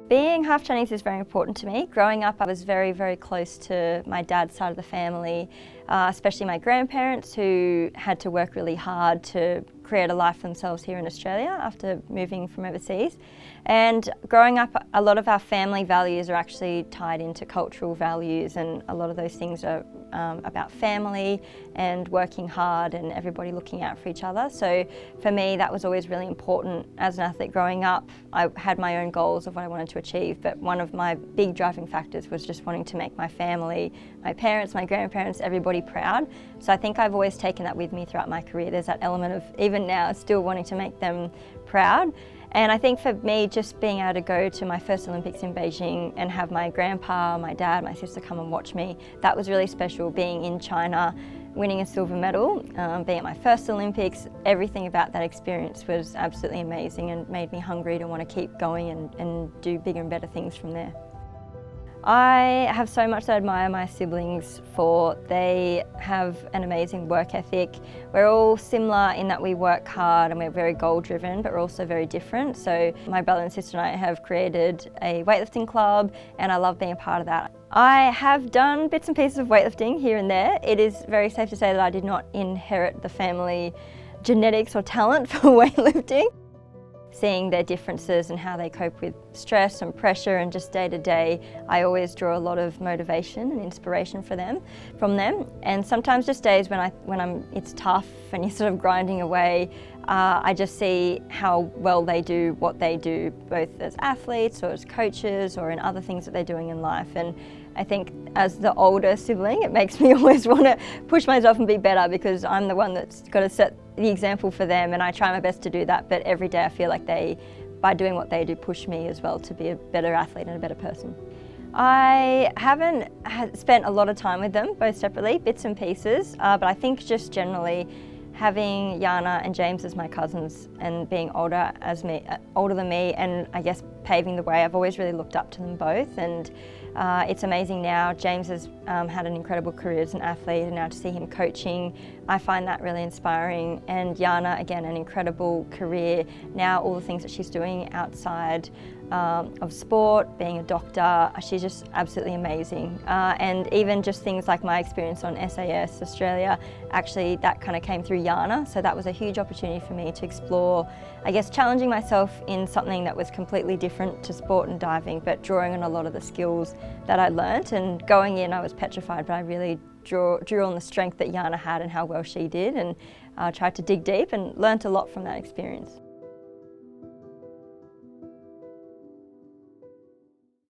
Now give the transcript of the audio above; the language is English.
Being half Chinese is very important to me. Growing up, I was very, very close to my dad's side of the family, especially my grandparents who had to work really hard to create a life for themselves here in Australia after moving from overseas. And growing up, a lot of our family values are actually tied into cultural values, and a lot of those things are about family and working hard and everybody looking out for each other. So for me, that was always really important. As an athlete growing up, I had my own goals of what I wanted to achieve, but one of my big driving factors was just wanting to make my family, my parents, my grandparents, everybody proud. So I think I've always taken that with me throughout my career. There's that element of, even now, still wanting to make them proud. And I think for me, just being able to go to my first Olympics in Beijing and have my grandpa, my dad, my sister come and watch me, that was really special. Being in China, winning a silver medal, being at my first Olympics, everything about that experience was absolutely amazing and made me hungry to want to keep going and do bigger and better things from there. I have so much to admire my siblings for. They have an amazing work ethic. We're all similar in that we work hard and we're very goal driven, but we're also very different. So my brother and sister and I have created a weightlifting club, and I love being a part of that. I have done bits and pieces of weightlifting here and there. It is very safe to say that I did not inherit the family genetics or talent for weightlifting. Seeing their differences and how they cope with stress and pressure and just day to day, I always draw a lot of motivation and inspiration from them. And sometimes just days when it's tough and you're sort of grinding away, I just see how well they do what they do, both as athletes or as coaches or in other things that they're doing in life. And I think as the older sibling, it makes me always want to push myself and be better, because I'm the one that's got to set the example for them, and I try my best to do that. But every day I feel like by doing what they do, push me as well to be a better athlete and a better person. I haven't spent a lot of time with them, both separately, bits and pieces, but I think just generally having Jana and James as my cousins and being older than me, and I guess paving the way, I've always really looked up to them both. And it's amazing now. James has had an incredible career as an athlete, and now to see him coaching, I find that really inspiring. And Jana, again, an incredible career. Now all the things that she's doing outside of sport, being a doctor, she's just absolutely amazing. And even just things like my experience on SAS Australia, actually that kind of came through Jana. So that was a huge opportunity for me to explore, I guess, challenging myself in something that was completely different to sport and diving, but drawing on a lot of the skills that I learnt. And going in, I was petrified, but I really drew on the strength that Jana had and how well she did, and tried to dig deep and learnt a lot from that experience.